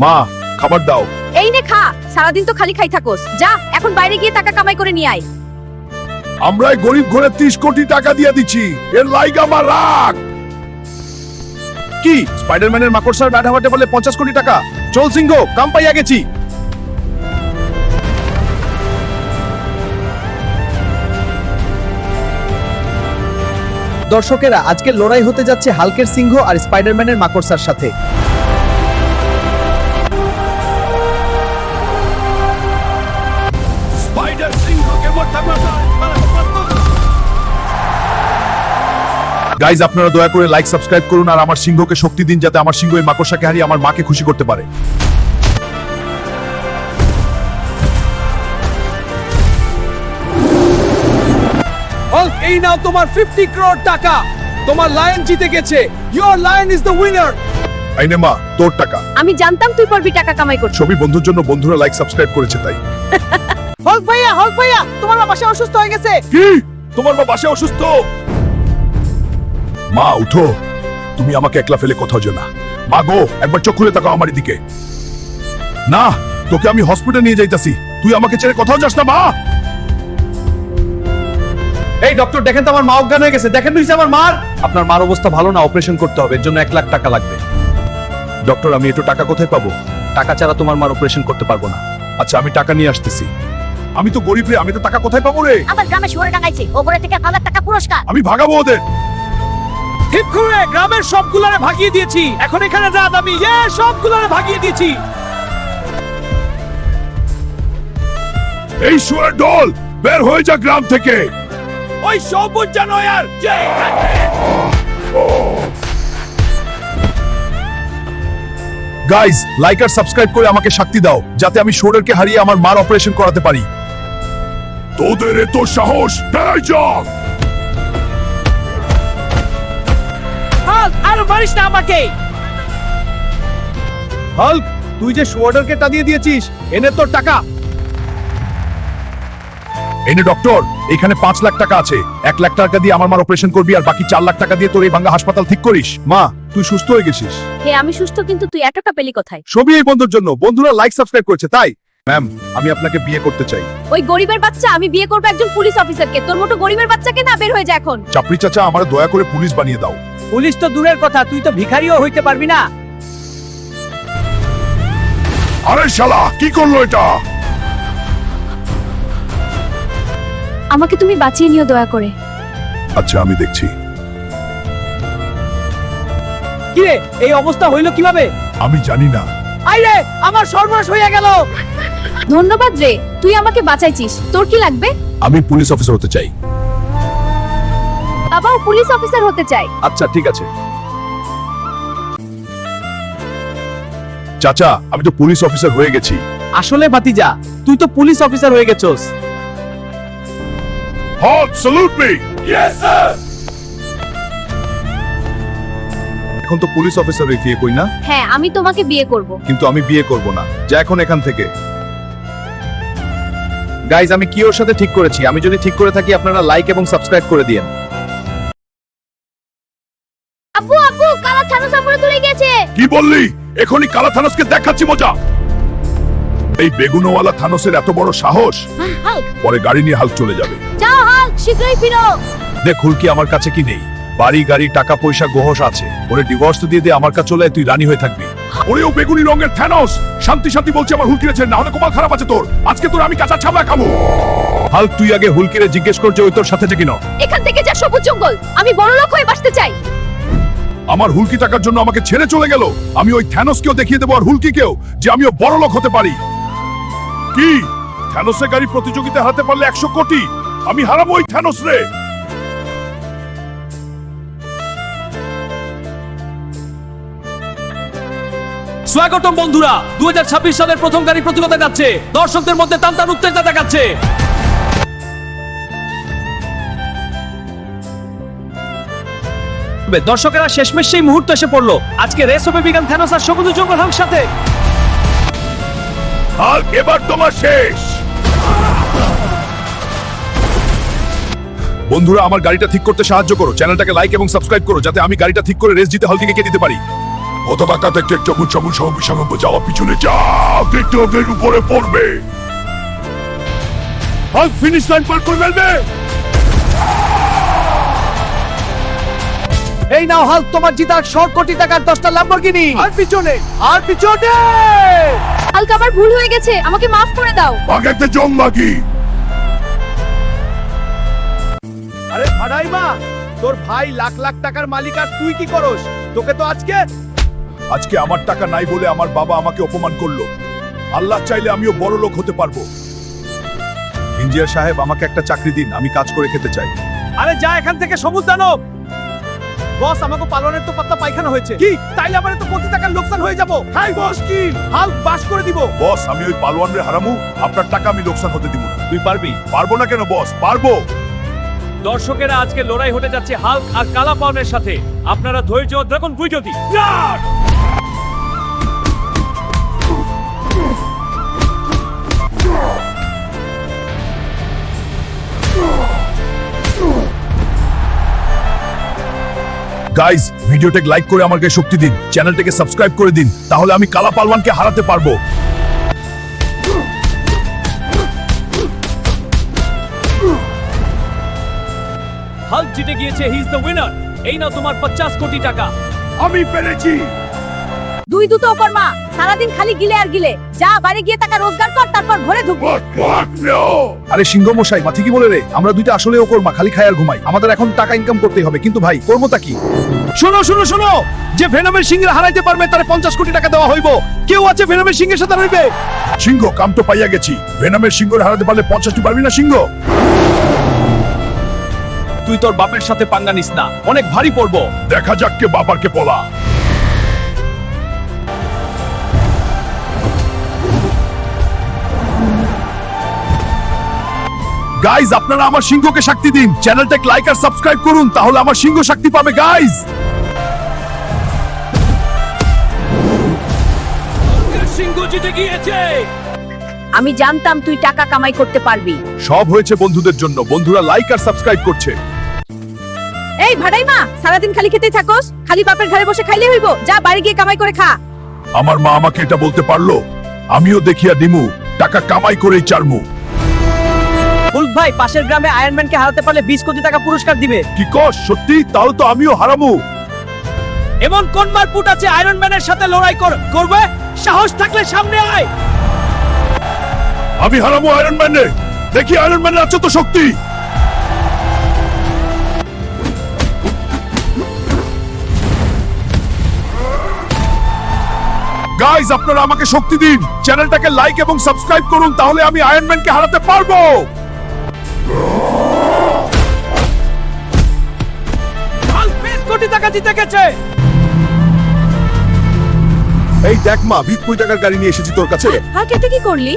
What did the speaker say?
মা খাবার দাও। এই নে খা, সারাদিন তো খালি খাই থাকোস। যা এখন বাইরে গিয়ে টাকা কামাই করে নিয়ে আয়। আমরা গরিব ঘরে 30 কোটি টাকা দিয়ে দিচ্ছি, এর লাইগা আমার রাগ। কি স্পাইডারম্যানের মাকড়সার ব্যাট হাওয়াতে বলে 50 কোটি টাকা? চল সিংহ, কাম পাইয়া গেছি। দর্শকেরা, আজকে লড়াই হতে যাচ্ছে হাল্কের সিংহ আর স্পাইডারম্যানের মাকড়সার সাথে। স্পাইডার সিংহকে গাইজ, আপনারা দয়া করে লাইক সাবস্ক্রাইব করুন আর আমার সিংহকে শক্তি দিন, যাতে আমার সিংহ এই মাকড়সাকে হারিয়ে আমার মাকে খুশি করতে পারে। হাল্ক, এই নাও তোমার 50 করোড় টাকা। তোমার লায়ন জিতে গেছে। Your lion is the winner. এই নে মা, তোর টাকা। আমি জানতাম তুই পারবি টাকা কামাই করতে। ছবি বন্ধুর জন্য বন্ধুরা লাইক সাবস্ক্রাইব করেছে তাই। হাল্ক ভাইয়া, তোমার বাসা অসুস্থ হয়ে গেছে। কি? তোমার মা বাসায় অসুস্থ? মা উঠো, তুমি আমাকে একলা ফেলে কোথাও যেও না। মা গো, একবার চোখ খুলে তাকাও আমার দিকে। না, তোকে আমি হসপিটালে নিয়ে যাইতাছি, তুই আমাকে ছেড়ে কোথাও যাস না। মা, এই ডক্টর, দেখেন তো আমার মা অজ্ঞান হয়ে গেছে। দেখেন নিচে আমার মার। আপনার মার অবস্থা ভালো না, অপারেশন করতে হবে, এর জন্য 1 লাখ টাকা লাগবে। ডক্টর আমি একটু টাকা কোথায় পাবো? টাকা ছাড়া তোমার মার অপারেশন করতে পারবো না। আচ্ছা আমি টাকা নিয়ে আসতেছি। আমি তো গরিব রে, আমি তো টাকা কোথায় পাবো রে? আমার গ্রামে শুয়ারে টাকাইছে, ওপরে থেকে 1 লাখ টাকা পুরস্কার। আমি ভাগাবো ওদের। ঠিক করে গ্রামের সবগুলারে ভাগিয়ে দিয়েছি। এখন এখানে রাত আমি সবগুলারে ভাগিয়ে দিয়েছি। এই শুয়ার দল, বের হয়ে যা গ্রাম থেকে। ওই সবুজ জানোয়ার যে গাইজ, লাইক আর সাবস্ক্রাইব করে আমাকে শক্তি দাও, যাতে আমি শোরেরকে হারিয়ে আমার মার অপারেশন করাতে পারি। তোদের এত সাহস? বেরাই যা। হাল্ক, আর মারিস না আমাকে। হাল্ক, তুই যে শোয়ার্ডারকে টানিয়ে দিয়েছিস, এনে তোর টাকা। এনে ডক্টর, এখানে 5 লাখ টাকা আছে। 1 লাখ টাকা দিয়ে আমার মার অপারেশন করবি আর বাকি 4 লাখ টাকা দিয়ে তোর এই ভাঙ্গা হাসপাতাল ঠিক করিস। মা, তুই সুস্থ হয়ে গেছিস। হে আমি সুস্থ, কিন্তু তুই এত টাকা পেলি কোথায়? সবই এই বন্ধুর জন্য। বন্ধুরা লাইক সাবস্ক্রাইব করেছে তাই। ম্যাম, আমি আপনাকে বিয়ে করতে চাই। ওই গরিবের বাচ্চা, আমি বিয়ে করব একজন পুলিশ অফিসারকে। তোর মতো গরিবের বাচ্চাকে না, বের হয়ে যা এখন। চাপড়ি চাচা, আমার দয়া করে পুলিশ বানিয়ে দাও। পুলিশ তো দূরের কথা, তুই তো ভিখারিও হইতে পারবি না। আরে শালা, কি করলো এটা? আমাকে তুমি বাঁচিয়ে নিও দয়া করে। আচ্ছা আমি দেখছি। কি রে, এই অবস্থা হইলো কিভাবে? আমি জানি না। আইরে, আমার সর্বনাশ হয়ে গেল। ধন্যবাদ রে, তুই আমাকে বাঁচাইছিস। তোর কি লাগবে? আমি পুলিশ অফিসার হতে চাই। বাবাও পুলিশ অফিসার হতে চাই। আচ্ছা ঠিক আছে। চাচা, আমি তো পুলিশ অফিসার হয়ে গেছি। আসলে ভাতিজা, তুই তো পুলিশ অফিসার হয়ে গেছস। হট, স্যালুট মি। Yes sir. এখন তো পুলিশ অফিসার হয়ে বিয়ে কই না? হ্যাঁ, আমি তোমাকে বিয়ে করব। কিন্তু আমি বিয়ে করব না। যা এখন এখান থেকে। গাইজ, আমি কি ওর সাথে ঠিক করেছি? আমি যদি ঠিক করে থাকি, আপনারা লাইক এবং সাবস্ক্রাইব করে দিয়েন। আব্বু আব্বু, কালা থানোস উপরে তুলে গেছে। কি বললি? এখনই কালা থানোসকে দেখাচ্ছি মজা। এই বেগুনওয়ালা থানোসের এত বড় সাহস! হাল্ক, পরে গাড়ি নিয়ে হাল্ক চলে যাবে। যাও হাল্ক, শীঘ্রই ফিরো। দেখ হুলকি, আমার কাছে কি নেই? বাড়ি গাড়ি টাকা পয়সা গোহস আছে। ওরে ডিভোর্স তো দিয়ে দে, আমার কাছে চলে আয়, তুই রানী হয়ে থাকবি। ওরেও বেগুনি রঙের থানোস শান্তি শান্তি বলছে আমার হুলকিরে ছেড়ে, না হলে কপাল খারাপ আছে তোর। আজকে তোর আমি কাঁচা ছাবড়া খাবো। হাল্ক, তুই আগে হুলকিরে জিজ্ঞেস কর যে ওই তোর সাথে যে কিনা। এখান থেকে যা, সবুজ জঙ্গল। আমি বড় লোক হয়ে বাঁচতে চাই। আমার হুলকি টাকার জন্য আমাকে ছেড়ে চলে গেল। আমি ওই থ্যানোসকেও দেখিয়ে দেবো আর হুলকিকেও যে আমিও বড় লোক হতে পারি। কি থ্যানোসের গাড়ি প্রতিযোগিতা হারাতে পারলে 100 কোটি? আমি হারাবো ওই থ্যানোস রে। স্বাগতম বন্ধুরা, 2026 সালের প্রথম গাড়ি প্রতিযোগিতা যাচ্ছে। দর্শকদের মধ্যে টানটান উত্তেজনা দেখাচ্ছে। দর্শকেরা, শেষমেশ সেই মুহূর্ত এসে পড়লো। আজকে রেস হবে বিগান থানোস আর সবুজ জঙ্গল হাল্ক সাথে। হাল্ক, এবার তোমার শেষ। বন্ধুরা, আমার গাড়িটা ঠিক করতে সাহায্য করো। চ্যানেলটাকে লাইক এবং সাবস্ক্রাইব করো, যাতে আমি গাড়িটা ঠিক করে রেস জিতে হাল্কিকে দিতে পারি। পতাকা দেখতে চমুচ চমুচ সঙ্গ যাওয়া পিছনে যা দেখতে ওদের উপরে পড়বে হাল্ক ফিনিশ লাইন পার করে ফেলবে এই নাও হাল্ক, তোমার জিতার 100 কোটি টাকার 10টা ল্যাম্বরগিনি। আর পিছনে, আর পিছনে। হাল্ক আমার ভুল হয়ে গেছে, আমাকে মাফ করে দাও। আগে একটা জং মাগি আরে ভাড়াইমা, তোর ভাই লাখ লাখ টাকার মালিক আর তুই কি করস? তোকে তো আজকে আমার টাকা নাই বলে আমার বাবা আমাকে অপমান করলো। আল্লাহ চাইলে আমিও বড় লোক হতে পারবো। ইঞ্জিনিয়ার সাহেব, আমাকে একটা চাকরি দিন, আমি কাজ করে খেতে চাই। আরে যা এখান থেকে, সবুজ দানব। বস, আমাকে পালনের তো পাতলা পায়খানা হয়েছে। কি তাইলে আমার তো কোটি টাকার লোকসান হয়ে যাব। হাই বস, কি হাল্ক বাস করে দিব। বস, আমি ওই পালোয়ানরে হারামু, আপনার টাকা আমি লোকসান হতে দিব না। তুই পারবি। পারবো না কেন বস, পারবো। দর্শকেরা, আজকে লড়াই হতে যাচ্ছে হাল্ক আর কালা পাওনের সাথে। আপনারা ধৈর্য দেখুন ভিডিওটি। গাইস, ভিডিওটাকে লাইক করে আমাকে শক্তি দিন, চ্যানেলটাকে সাবস্ক্রাইব করে দিন, তাহলে আমি কালা পালওয়ানকে হারাতে পারবো। হাল্ক জিতে গিয়েছে, হি ইজ দ্য উইনার। এই নাও তোমার 50 কোটি টাকা। আমি পেরেছি। দুই দুটো অকর্মা, সারাদিন খালি গিলে আর গিলে। যা বাড়ি গিয়ে টাকা রোজগার কর, তারপর ঘরে ঢুকবি। আরে সিংহ মশাই, মাথি কি বলে রে? আমরা দুইটা আসলে ও কর্মা, খালি খাই আর ঘুমাই। আমাদের এখন টাকা ইনকাম করতেই হবে, কিন্তু ভাই কর্মটা কি? শোনো শোনো শোনো, যে ভেনমের সিংহে হারাইতে পারবে তারে 50 কোটি টাকা দেওয়া হইব। কেউ আছে ভেনমের সিংহের সাথে রইবে? সিংহ, কাম তো পাইয়া গেছি। ভেনামের সিংহরে হারাতে পারলে 50টি পারবি না সিংহ? তুই তোর বাপের সাথে পাঙ্গা নিস না, অনেক ভারী পড়বো। দেখা যাক কে বাবার কে পলা। গাইজ, আপনারা আমার সিংহকে শক্তি দিন, চ্যানেলটাকে লাইক আর সাবস্ক্রাইব করুন, তাহলে আমার সিংহ শক্তি পাবে গাইজ। সিংহ জিতে গিয়েছে। আমি জানতাম তুই টাকা কামাই করতে পারবি। সব হয়েছে বন্ধুদের জন্য, বন্ধুরা লাইক আর সাবস্ক্রাইব করছে। এই ভাড়াইমা, সারাদিন খালি খেতেই থাকোস, খালি বাপের ঘরে বসে খাইলে হইব। যা বাড়ি গিয়ে কামাই করে খা। আমার মা আমাকে এটা বলতে পারলো, আমিও দেখিয়া দিমু, টাকা কামাই করেই চারমু। হুল্ক ভাই, পাশের গ্রামে আয়রনম্যানকে হারাতে পারলে 20 কোটি টাকা পুরস্কার দিবে। কি কস সত্যি? তাহলে তো আমিও হারামু। এমন কোন মারপুট আছে আয়রন ম্যানের সাথে লড়াই করবে? সাহস থাকলে সামনে আয়। আমি হারামু আয়রন ম্যানে, দেখি আয়রন ম্যানের আছে তো শক্তি। গাইজ, আপনারা আমাকে শক্তি দিন, চ্যানেলটাকে লাইক এবং সাবস্ক্রাইব করুন, তাহলে আমি আয়রন ম্যানকে হারাতে পারবো। হাল্ক 20 কোটি টাকা জিতে গেছে। এই দেখ মা, 20 কোটি টাকার গাড়ি নিয়ে এসেছি তোর কাছে। হাল্ক, এটা কি করলি?